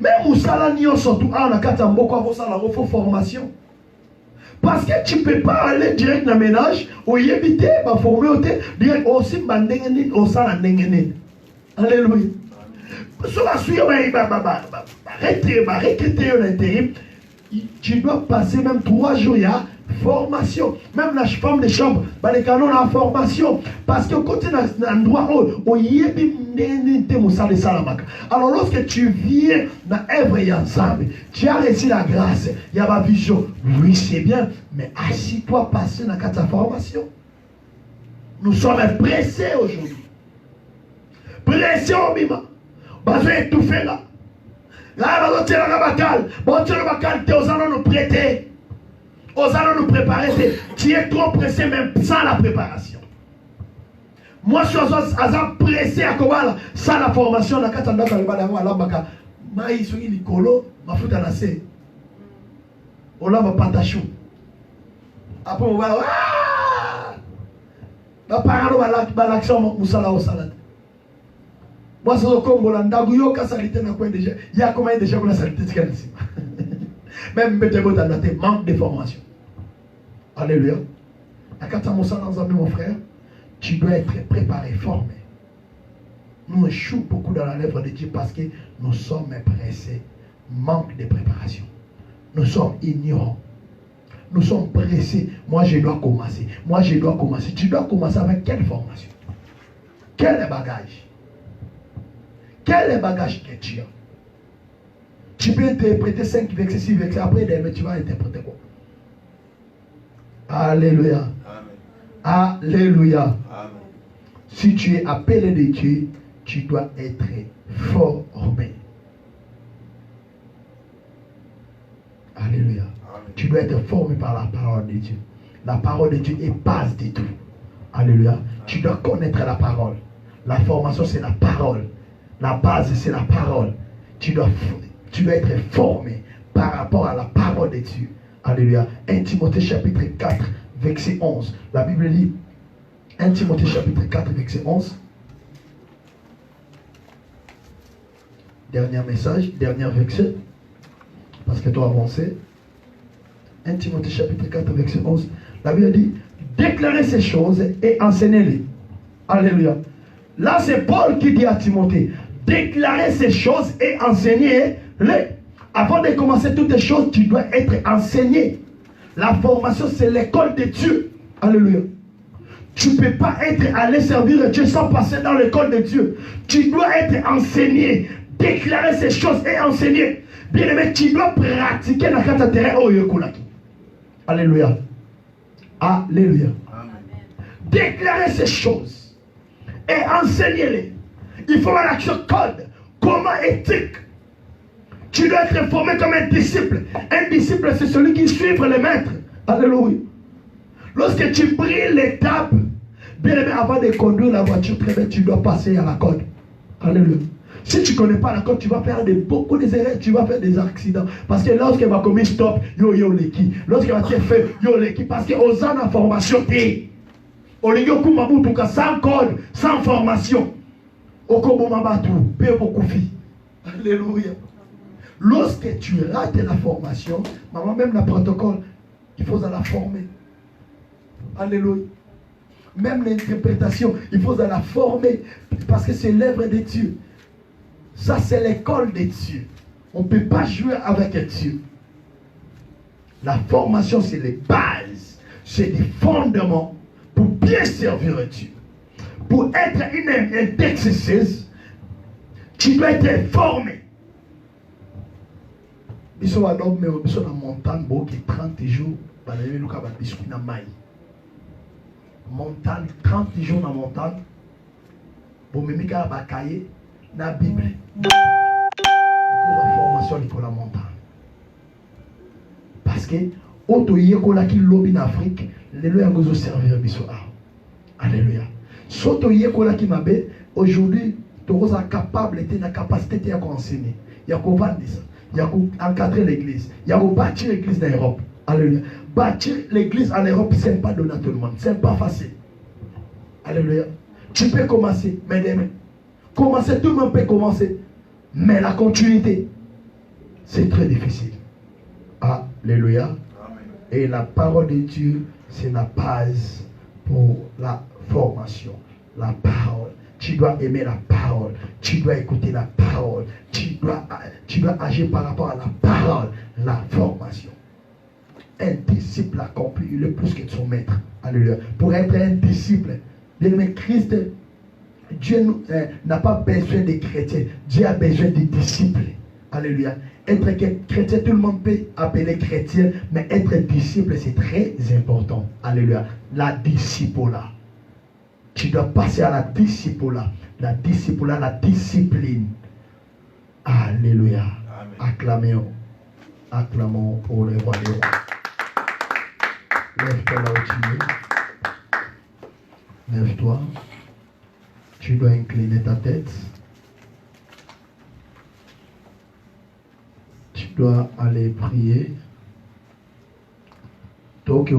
Même Moussala Nyon surtout, on a 4 ans, beaucoup avant ça, il faut formation. Parce que tu ne peux pas aller direct dans le ménage, ou y éviter, former direct aussi, au salon d'engainer. Alléluia. Sur la suite, tu dois passer même 3 jours, il y a formation. Même la femme de chambre, les canons ont formation. Parce que quand tu es dans un endroit où il y a alors lorsque tu viens dans l'œuvre ensemble, tu as reçu la grâce, il y a ma vision. Oui, c'est bien, mais assis-toi passer dans ta formation. Nous sommes pressés aujourd'hui. Pressés au moment. Besoin d'étouffer là. Là, on tient la bacal. Bon, tient la bacal, tu es aux allons nous prêter. Aux allons nous préparer. Tu es trop pressé même sans la préparation. Moi, je suis pressé à comment sans la formation. La carte d'Andaka, le balai, la baka. Maïs, il est colo, ma flûte à la C. On l'a ma patachou. Après, on va. La parole va l'action, moussala au salade. Moi, c'est comme Bolanda, yo ka salité na quoi déjà. Il y a combien déjà qu'on a salité ici. Même Betebo dans la tête, manque de formation. Alléluia. À 4 ans, mon frère, tu dois être préparé, formé. Nous échouons beaucoup dans la lèvre de Dieu parce que nous sommes pressés. Manque de préparation. Nous sommes ignorants. Nous sommes pressés. Moi, je dois commencer. Tu dois commencer avec quelle formation? Quel bagage? Quel est le bagage que tu as? Tu peux interpréter 5 versets, 6 versets, après tu vas interpréter quoi? Alléluia. Amen. Alléluia. Amen. Si tu es appelé de Dieu, tu dois être formé. Alléluia. Amen. Tu dois être formé par la parole de Dieu. La parole de Dieu est base de tout. Alléluia. Amen. Tu dois connaître la parole. La formation, c'est la parole. La base, c'est la parole. Tu dois être formé par rapport à la parole de Dieu. Alléluia. 1 Timothée chapitre 4, verset 11. La Bible dit 1 Timothée chapitre 4, verset 11. Dernier message, dernier verset. Parce que toi avancé. 1 Timothée chapitre 4, verset 11. La Bible dit déclarez ces choses et enseignez-les. Alléluia. Là, c'est Paul qui dit à Timothée déclarer ces choses et enseigner-les. Avant de commencer toutes les choses, tu dois être enseigné. La formation, c'est l'école de Dieu. Alléluia. Tu ne peux pas être allé servir Dieu sans passer dans l'école de Dieu. Tu dois être enseigné. Déclarer ces choses et enseigner. Bien aimé, tu dois pratiquer la carte terrain au Yokulaki. Alléluia. Alléluia. Amen. Déclarer ces choses et enseigner-les. Il faut avoir l'action code. Comment éthique. Tu dois être formé comme un disciple. Un disciple, c'est celui qui suit le maître. Alléluia. Lorsque tu brilles l'étape, bien aimé, avant de conduire la voiture, très bien, tu dois passer à la code. Alléluia. Si tu ne connais pas la code, tu vas faire beaucoup d'erreurs, tu vas faire des accidents. Parce que lorsqu'elle va commettre stop, yo l'équipe. Lorsqu'elle va te faire yo l'équipe, parce que aux ans de formation, sans code, sans formation. Alléluia. Lorsque tu rates la formation, maman, même la protocole, il faut la former. Alléluia. même l'interprétation, il faut la former parce que c'est l'œuvre de Dieu. Ça, c'est l'école de Dieu. On ne peut pas jouer avec Dieu. La formation, c'est les bases, c'est des fondements pour bien servir Dieu. Pour être une intercesseuse, tu dois être formé. Ils sont à l'homme, mais ils sont dans la montagne, qui 30 jours, montagne, 30 jours dans la montagne, pour me mettre à cahier dans la Bible. La formation pour la montagne. Parce que, auto yekola qui lobby en Afrique, les lois ont servir bisoa. Alléluia. Soto yekola qui m'abe, aujourd'hui, tu es capable, tu as la capacité de enseigner. Il y a qu'on vendre ça. Il y a qu'on encadrer l'église. Il y a qu'on bâtir l'église en Europe. Alléluia. Bâtir l'église en Europe, ce n'est pas donné à tout le monde. Ce n'est pas facile. Alléluia. Tu peux commencer, mesdames. Commencer, tout le monde peut commencer. Mais la continuité, c'est très difficile. Alléluia. Amen. Et la parole de Dieu, c'est la base pour la formation. La parole. Tu dois aimer la parole. Tu dois écouter la parole. Tu dois agir par rapport à la parole. La formation. Un disciple accompli, il est plus que son maître. Alléluia. Pour être un disciple, bien-aimé, Christ, Dieu n'a pas besoin des chrétiens. Dieu a besoin des disciples. Alléluia. Être chrétien, tout le monde peut appeler chrétien, mais être disciple, c'est très important. Alléluia. La disciple-là. Tu dois passer à la disciple-là. La disciple-là, la discipline. Alléluia. Acclamons. Acclamons pour les rois des rois. Lève-toi là où tu es. Lève-toi. Tu dois incliner ta tête. Tu dois aller prier. Donc,